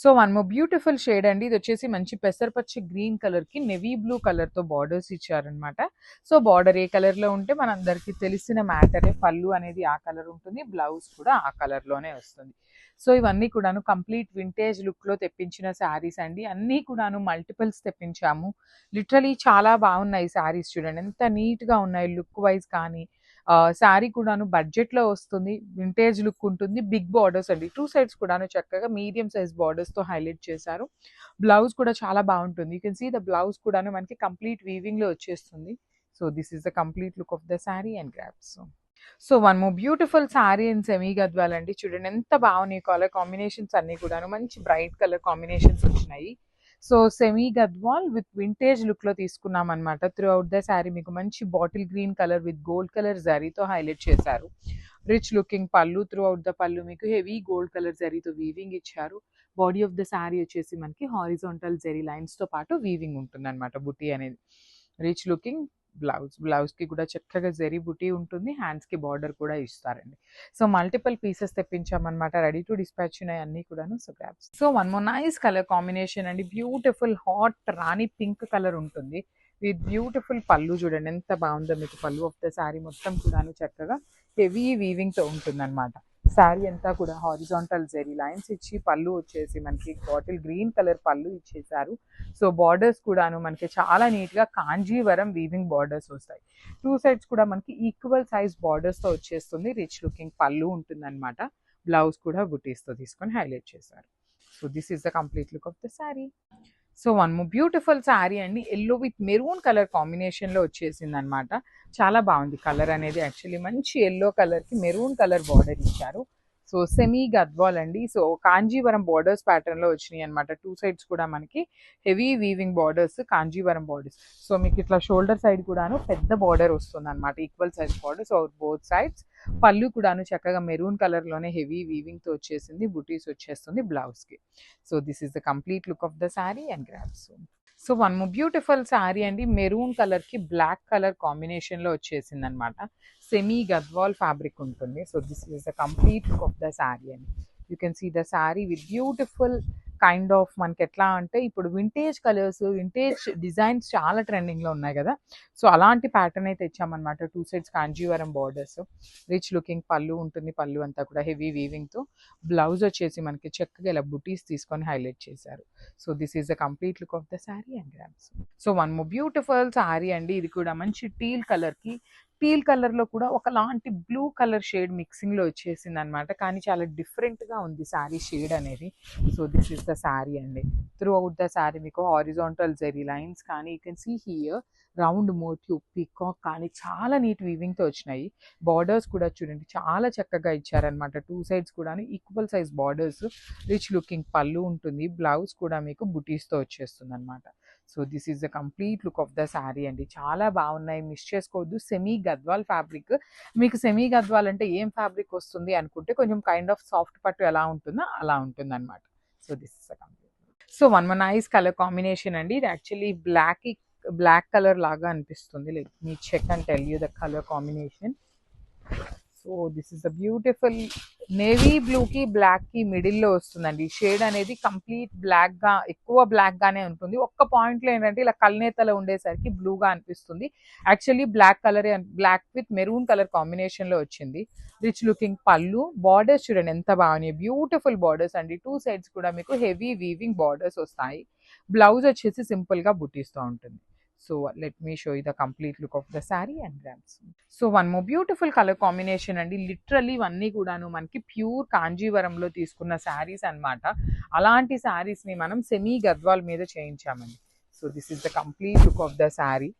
So one more beautiful shade అండి. ఇది వచ్చేసి మంచి పెసరపచ్చి గ్రీన్ కలర్ కి నెవీ బ్లూ కలర్ తో బార్డర్స్ ఇచ్చారనమాట. సో బార్డర్ ఏ కలర్ లో ఉంటే మనందరికి తెలిసిన మ్యాటరే. పళ్ళు అనేది ఆ కలర్ ఉంటుంది, బ్లౌజ్ కూడా ఆ కలర్ లోనే వస్తుంది. సో ఇవన్నీ కూడాను కంప్లీట్ వింటేజ్ లుక్ లో తెప్పించిన శారీస్ అండి. అన్నీ కూడాను మల్టిపుల్స్ తెప్పించాము. లిటరలీ చాలా బాగున్నాయి శారీస్. చూడండి ఎంత నీట్ గా ఉన్నాయి లుక్ వైజ్ కానీ. శారీ కూడాను బడ్జెట్లో వస్తుంది, వింటేజ్ లుక్ ఉంటుంది, బిగ్ బార్డర్స్ అండి. టూ సైడ్స్ కూడాను చక్కగా మీడియం సైజ్ బార్డర్స్తో హైలైట్ చేశారు. బ్లౌజ్ కూడా చాలా బాగుంటుంది. You can see the blouse కూడాను మనకి కంప్లీట్ వీవింగ్లో వచ్చేస్తుంది. So this is the complete look of the sari and grasp. So one more beautiful sari in semi Gadwal అండి. చూడండి ఎంత బాగున్నాయి కలర్ కాంబినేషన్స్ అన్నీ కూడాను. మంచి బ్రైట్ కలర్ కాంబినేషన్స్ వచ్చినాయి. So semi Gadwal with vintage లుక్లో తీసుకున్నాం అనమాట. త్రూ అవుట్ ద శారీ మీకు మంచి bottle green colour with gold colour జరీతో హైలైట్ చేశారు. రిచ్ లుకింగ్ పళ్ళు. త్రూ అవుట్ ద పళ్ళు మీకు హెవీ గోల్డ్ కలర్ జరీతో వీవింగ్ ఇచ్చారు. బాడీ ఆఫ్ ద శారీ వచ్చేసి మనకి హారిజాంటల్ జరీ లైన్స్తో పాటు వీవింగ్ ఉంటుంది అనమాట. బుటీ అనేది రిచ్ లుకింగ్. బ్లౌజ్కి కూడా చక్కగా జరీ బుటీ ఉంటుంది. హ్యాండ్స్కి బార్డర్ కూడా ఇస్తారండి. సో మల్టిపుల్ పీసెస్ తెప్పించామన్నమాట. రెడీ టు డిస్పాచ్ ఉన్నాయి అన్నీ కూడాను. So grasp. So one more nice colour combination అండి. Beautiful hot rani pink colour ఉంటుంది విత్ బ్యూటిఫుల్ పళ్ళు. చూడండి ఎంత బాగుందో మీకు. పళ్ళు ఆఫ్ ద శారీ మొత్తం కూడాను చక్కగా హెవీ వీవింగ్తో ఉంటుంది అనమాట. శారీ అంతా కూడా హారిజాంటల్ జెరీ లైన్స్ ఇచ్చి పళ్ళు వచ్చేసి మనకి బాటిల్ గ్రీన్ కలర్ పళ్ళు ఇచ్చేసారు. సో బార్డర్స్ కూడాను మనకి చాలా నీట్గా కాంజీవరం వీవింగ్ బార్డర్స్ వస్తాయి. టూ సైడ్స్ కూడా మనకి ఈక్వల్ సైజ్ బార్డర్స్తో వచ్చేస్తుంది. రిచ్ లుకింగ్ పళ్ళు ఉంటుందన్నమాట. బ్లౌజ్ కూడా బుటీస్తో తీసుకొని హైలైట్ చేశారు. So this is the complete look of the saree. So one more beautiful saree అండి. ఎల్లో విత్ మెరూన్ కలర్ కాంబినేషన్లో వచ్చేసింది అనమాట. చాలా బాగుంది కలర్ అనేది. యాక్చువల్లీ మంచి ఎల్లో కలర్కి మెరూన్ కలర్ బార్డర్ ఇచ్చారు. సో సెమీ గద్వాల్ అండి. సో కాంజీవరం బార్డర్స్ ప్యాటర్న్లో వచ్చినాయి అనమాట. టూ సైడ్స్ కూడా మనకి heavy weaving borders, Kanjeevaram borders. So మీకు ఇట్లా షోల్డర్ సైడ్ కూడాను పెద్ద బార్డర్ వస్తుంది అనమాట. Equal size border. So both sides. పళ్ళు కూడాను చక్కగా మెరూన్ కలర్లోనే హెవీ వీవింగ్తో వచ్చేసింది. బుటీస్ వచ్చేస్తుంది బ్లౌజ్కి. So this is the complete look of the sari and grasp. So one more beautiful saree అండి. మెరూన్ కలర్కి బ్లాక్ కలర్ కాంబినేషన్లో వచ్చేసింది అనమాట. సెమీ గద్వాల్ ఫ్యాబ్రిక్ ఉంటుంది. So this is the complete look of the sari అండి. You can see the saree with beautiful kind of మనకి ఎట్లా అంటే ఇప్పుడు వింటేజ్ కలర్స్, వింటేజ్ డిజైన్స్ చాలా ట్రెండింగ్లో ఉన్నాయి కదా. సో అలాంటి ప్యాటర్న్ అయితే ఇచ్చామన్నమాట. Two sides Kanjeevaram borders. Rich looking పళ్ళు ఉంటుంది. పళ్ళు అంతా కూడా హెవీ వీవింగ్తో. బ్లౌజ్ వచ్చేసి మనకి చక్కగా ఇలా బుటీస్ తీసుకొని హైలైట్ చేశారు. So this is the complete look of the sari and grams. So one more beautiful saree అండి. ఇది కూడా మంచి టీల్ కలర్కి, టీల్ కలర్లో కూడా ఒకలాంటి బ్లూ కలర్ షేడ్ మిక్సింగ్లో వచ్చేసింది అనమాట. కానీ చాలా డిఫరెంట్గా ఉంది శారీ షేడ్ అనేది. So this is the sari అండి. త్రూ అవుట్ ద శారీ మీకు హారిజాంటల్ జెరీ లైన్స్ కానీ, you can see here round motif peacock కానీ చాలా నీట్ వీవింగ్తో వచ్చినాయి. బార్డర్స్ కూడా చూడండి చాలా చక్కగా ఇచ్చారనమాట. టూ సైడ్స్ కూడా equal size borders. Rich looking పళ్ళు ఉంటుంది. బ్లౌజ్ కూడా మీకు బుటీస్తో వచ్చేస్తుంది అనమాట. So this is the complete look of the sari అండి. చాలా బాగున్నాయి, మిస్ చేసుకోవద్దు. Semi Gadwal fabric. మీకు సెమీ గద్వాల్ అంటే ఏం ఫ్యాబ్రిక్ వస్తుంది అనుకుంటే కొంచెం కైండ్ ఆఫ్ సాఫ్ట్ పట్టు ఎలా ఉంటుందో అలా ఉంటుంది అనమాట. So this is the complete. So one more nice colour combination అండి. ఇది యాక్చువల్లీ బ్లాక్ కలర్ లాగా అనిపిస్తుంది. Let me check and tell you the colour combination. So this is the beautiful navy బ్లూకి బ్లాక్కి మిడిల్లో వస్తుందండి. షేడ్ అనేది కంప్లీట్ బ్లాక్గా, ఎక్కువ బ్లాక్గానే ఉంటుంది. ఒక్క పాయింట్లో ఏంటంటే ఇలా కల్నేతలో ఉండేసరికి బ్లూగా అనిపిస్తుంది. యాక్చువల్లీ బ్లాక్ కలరే, బ్లాక్ విత్ మెరూన్ కలర్ కాంబినేషన్లో వచ్చింది. రిచ్ లుకింగ్ పళ్ళు. బార్డర్స్ చూడండి ఎంత బాగున్నాయి. బ్యూటిఫుల్ బార్డర్స్ అండి. టూ సైడ్స్ కూడా మీకు హెవీ వీవింగ్ బార్డర్స్ వస్తాయి. బ్లౌజ్ వచ్చేసి సింపుల్గా బుటీస్తో ఉంటుంది. So let me show you the complete look of the saree and grams. So one more beautiful color combination అండి. లిటరల్లీ ఇవన్నీ కూడాను మనకి ప్యూర్ కాంజీవరంలో తీసుకున్న శారీస్ అనమాట. అలాంటి శారీస్ని మనం సెమీ గద్వాల్ మీద చేయించామండి. So this is the complete look of the saree.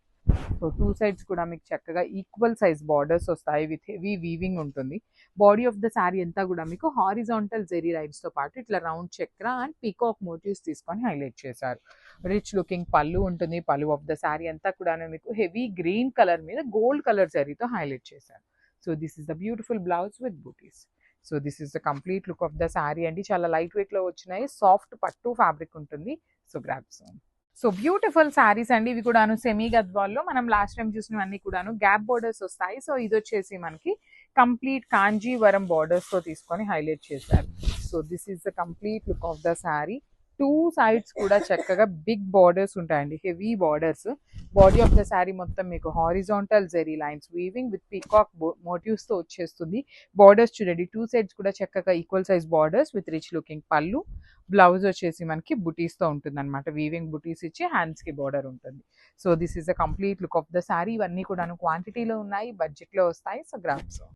So two sides కూడా మీకు చక్కగా ఈక్వల్ సైజ్ బార్డర్స్ వస్తాయి విత్ హెవీ వీవింగ్ ఉంటుంది. బాడీ ఆఫ్ ద శారీ అంతా కూడా మీకు హారిజాంటల్ జెరీ లైన్స్తో పాటు ఇట్లా round chakra and peacock motifs తీసుకొని హైలైట్ చేశారు. రిచ్ లుకింగ్ పళ్ళు ఉంటుంది. పళ్ళు ఆఫ్ ద శారీ అంతా కూడా మీకు హెవీ గ్రీన్ కలర్ మీద గోల్డ్ కలర్ జరీతో హైలైట్ చేశారు. So this is the beautiful blouse with buttis. So this is the complete look of the sari అండి. చాలా లైట్ వెయిట్లో వచ్చినాయి. సాఫ్ట్ పట్టు ఫ్యాబ్రిక్ ఉంటుంది. So grasp. So beautiful saris అండి. ఇవి కూడాను సెమీ గద్వాల్లో మనం లాస్ట్ టైం చూసినవన్నీ కూడాను గ్యాప్ బోర్డర్స్ వస్తాయి. సో ఇది వచ్చేసి మనకి కంప్లీట్ కాంజీవరం బార్డర్స్ తో తీసుకొని హైలైట్ చేశారు. So this is the complete look of the sari. Two sides కూడా చక్కగా బిగ్ బార్డర్స్ ఉంటాయండి, heavy borders. Body of the sari మొత్తం మీకు horizontal zari lines weaving with peacock motifs తో వచ్చేస్తుంది. బార్డర్స్ చూడండి, టూ సైడ్స్ కూడా చక్కగా equal size borders with rich looking pallu. Blouse వచ్చేసి మనకి బుటీస్ తో ఉంటుంది అనమాట, వీవింగ్ బుటీస్ ఇచ్చి హ్యాండ్స్ కి బార్డర్ ఉంటుంది. So this is the complete look of the sari. ఇవన్నీ కూడా క్వాంటిటీలో ఉన్నాయి, బడ్జెట్ లో వస్తాయి. So grams